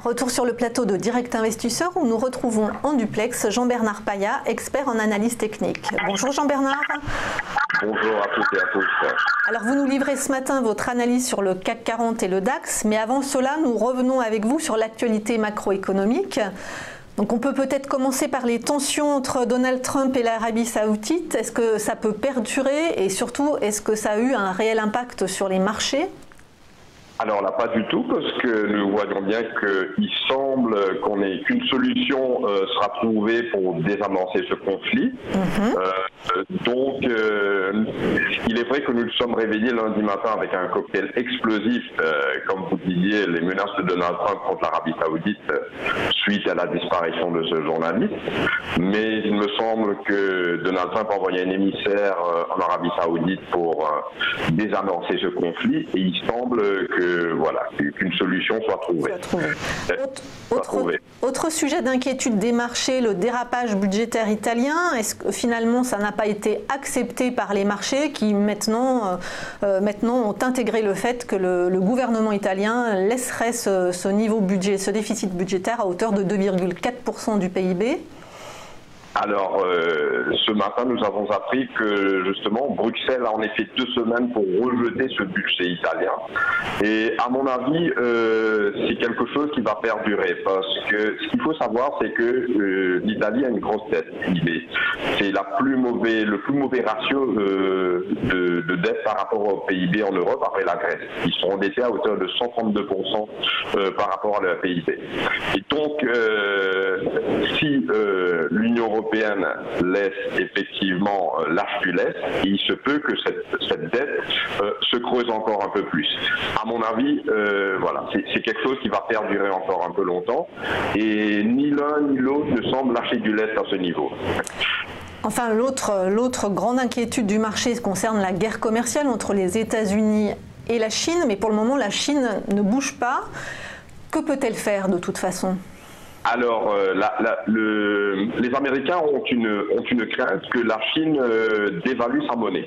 Retour sur le plateau de Direct Investisseur où nous retrouvons en duplex Jean-Bernard Paya, expert en analyse technique. Bonjour Jean-Bernard. Bonjour à toutes et à tous. Alors vous nous livrez ce matin votre analyse sur le CAC 40 et le DAX, mais avant cela nous revenons avec vous sur l'actualité macroéconomique. Donc on peut peut-être commencer par les tensions entre Donald Trump et l'Arabie Saoudite. Est-ce que ça peut perdurer et surtout est-ce que ça a eu un réel impact sur les marchés ? Alors là, pas du tout, parce que nous voyons bien qu'il semble qu'une solution sera trouvée pour désamorcer ce conflit. Il est vrai que nous nous sommes réveillés lundi matin avec un cocktail explosif, comme vous disiez, les menaces de Donald Trump contre l'Arabie Saoudite suite à la disparition de ce journaliste. Mais il me semble que Donald Trump a envoyé un émissaire en Arabie Saoudite pour désamorcer ce conflit, et il semble qu'une solution soit trouvée. Autre sujet d'inquiétude des marchés, le dérapage budgétaire italien. Est-ce que finalement ça n'a pas été accepté par les marchés qui maintenant ont intégré le fait que le gouvernement italien laisserait ce déficit budgétaire à hauteur de 2,4% du PIB? Alors, ce matin, nous avons appris que, justement, Bruxelles a en effet 2 semaines pour rejeter ce budget italien. Et à mon avis, c'est quelque chose qui va perdurer, parce que ce qu'il faut savoir, c'est que l'Italie a une grosse dette. C'est le plus mauvais ratio de dette par rapport au PIB en Europe après la Grèce. Ils sont endettés à hauteur de 132% par rapport à leur PIB. Et donc, si l'Union européenne laisse effectivement lâche du lest, il se peut que cette dette se creuse encore un peu plus. À mon avis, c'est quelque chose qui va perdurer encore un peu longtemps, et ni l'un ni l'autre ne semble lâcher du lest à ce niveau. Enfin, l'autre grande inquiétude du marché concerne la guerre commerciale entre les États-Unis et la Chine, mais pour le moment la Chine ne bouge pas. Que peut-elle faire de toute façon ? Alors, les Américains ont une crainte que la Chine dévalue sa monnaie.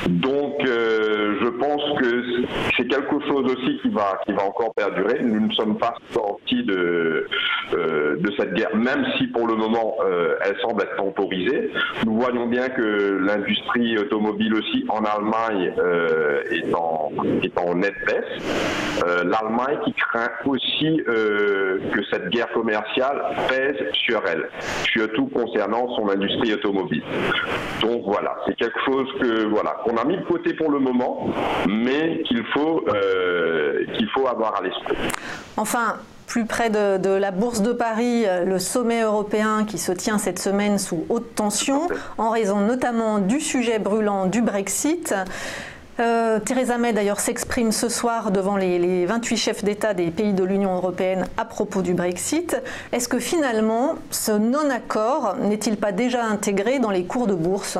Donc, je pense que c'est quelque chose aussi qui va encore perdurer. Nous ne sommes pas sortis de cette guerre, même si pour le moment, elle semble être temporisée. Nous voyons bien que l'industrie automobile aussi en Allemagne est en nette baisse. L'Allemagne qui craint aussi que cette guerre commerciale pèse sur elle, surtout concernant son industrie automobile. Donc voilà, c'est quelque chose qu'on a mis de côté pour le moment, mais qu'il faut avoir à l'esprit. Enfin, plus près de la Bourse de Paris, le sommet européen qui se tient cette semaine sous haute tension, en raison notamment du sujet brûlant du Brexit. Theresa May d'ailleurs s'exprime ce soir devant les 28 chefs d'État des pays de l'Union européenne à propos du Brexit. Est-ce que finalement ce non-accord n'est-il pas déjà intégré dans les cours de bourse ?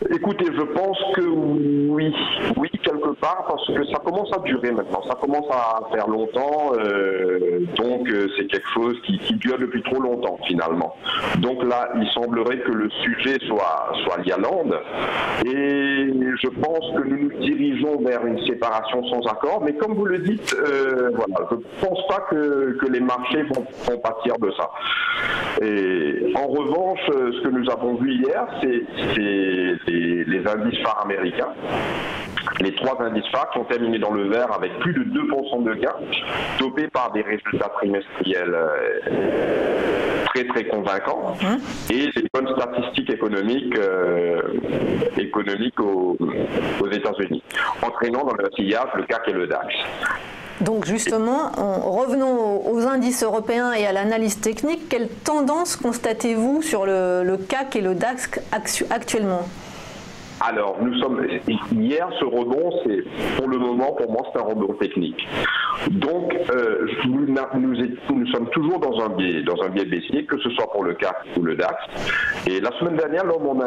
Écoutez, je pense que oui, quelque part, parce que ça commence à durer maintenant, ça commence à faire longtemps, donc c'est quelque chose qui dure depuis trop longtemps finalement. Donc là, il semblerait que le sujet soit l'Irlande, et je pense que nous nous dirigeons vers une séparation sans accord, mais comme vous le dites, je ne pense pas que les marchés vont pâtir de ça. Et en revanche, ce que nous avons vu hier, c'est les indices phares américains. Les 3 indices phares qui ont terminé dans le vert avec plus de 2% de gains, dopés par des résultats trimestriels très très convaincants et des bonnes statistiques économiques aux États-Unis, entraînant dans le sillage le CAC et le DAX. Donc justement, revenons aux indices européens et à l'analyse technique. Quelle tendance constatez-vous sur le CAC et le DAX actuellement ? Alors, hier, ce rebond, pour le moment, pour moi, c'est un rebond technique. Donc, nous sommes toujours dans un biais baissier, que ce soit pour le CAC ou le DAX. Et la semaine dernière, lors de mon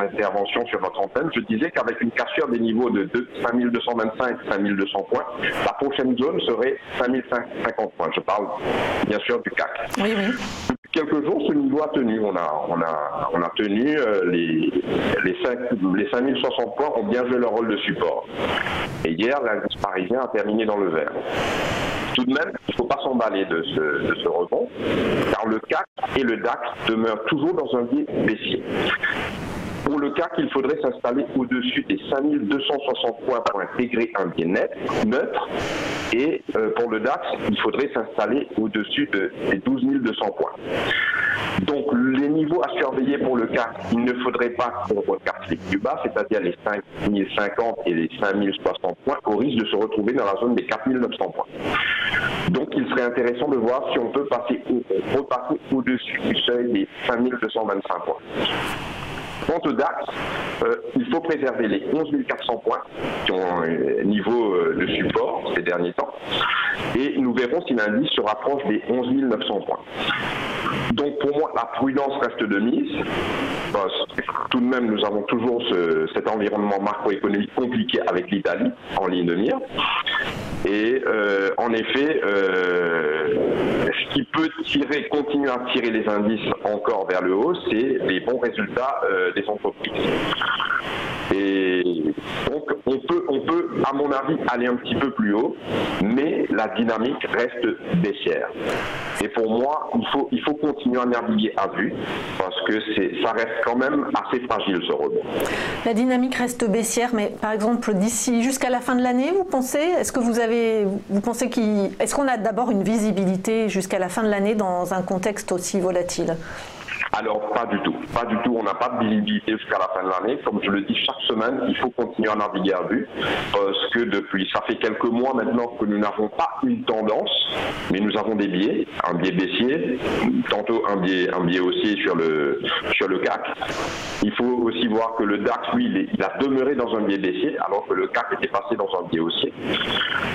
intervention sur votre antenne, je disais qu'avec une cassure des niveaux de 5225, 5200 points, la prochaine zone serait 5050 points. Je parle bien sûr du CAC. Oui. Quelques jours, ce niveau a tenu. On a tenu les 5060 points ont bien joué leur rôle de support. Et hier, l'indice parisien a terminé dans le vert. Tout de même, il ne faut pas s'emballer de ce rebond, car le CAC et le DAX demeurent toujours dans un biais baissier. Pour le CAC, il faudrait s'installer au-dessus des 5260 points pour intégrer un biais neutre. Et pour le DAX, il faudrait s'installer au-dessus des 12 200 points. Donc les niveaux à surveiller pour le CAC, il ne faudrait pas qu'on recasse les plus bas, c'est-à-dire les 5050 et les 5060 points, au risque de se retrouver dans la zone des 4900 points. Donc il serait intéressant de voir si on peut repasser au-dessus du seuil des 5225 points. Quant au DAX, il faut préserver les 11 400 points qui ont un niveau de support ces derniers temps et nous verrons si l'indice se rapproche des 11 900 points. Donc pour moi, la prudence reste de mise. Parce que tout de même, nous avons toujours cet environnement macroéconomique compliqué avec l'Italie en ligne de mire. Et en effet, ce qui peut continuer à tirer les indices encore vers le haut, c'est les bons résultats des entreprises. Et donc on peut, à mon avis, aller un petit peu plus haut, mais la dynamique reste baissière. Et pour moi, il faut continuer à naviguer à vue, parce que ça reste quand même assez fragile ce rebond. La dynamique reste baissière, mais par exemple d'ici jusqu'à la fin de l'année, vous pensez? Est-ce qu'on a d'abord une visibilité jusqu'à la fin de l'année dans un contexte aussi volatile? Alors pas du tout, on n'a pas de visibilité jusqu'à la fin de l'année. Comme je le dis chaque semaine, il faut continuer à naviguer à vue, parce que ça fait quelques mois maintenant que nous n'avons pas une tendance, mais nous avons des biais, un biais baissier, tantôt un biais haussier sur le CAC. Il faut aussi voir que le DAX, lui, il a demeuré dans un biais baissier, alors que le CAC était passé dans un biais haussier.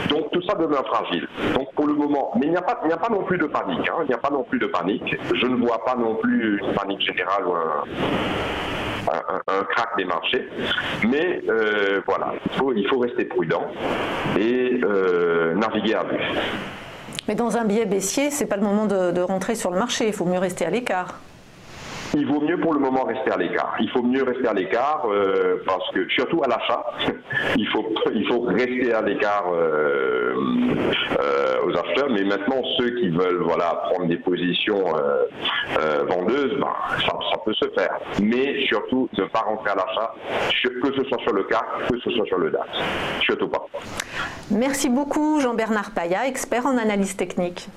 Donc tout ça demeure fragile. Donc pour le moment, mais il n'y a pas non plus de panique, il n'y a pas non plus de panique. Je ne vois pas non plus une panique générale ou un crack des marchés, mais voilà, il faut rester prudent et naviguer à vue. Mais dans un biais baissier, c'est pas le moment de rentrer sur le marché, il faut mieux rester à l'écart. Il vaut mieux pour le moment rester à l'écart. Il faut mieux rester à l'écart parce que, surtout à l'achat, il faut rester à l'écart aux acheteurs. Mais maintenant, ceux qui veulent prendre des positions vendeuses, ça peut se faire. Mais surtout, ne pas rentrer à l'achat, que ce soit sur le CAC, que ce soit sur le DAX. Surtout pas. Merci beaucoup Jean-Bernard Paya, expert en analyse technique.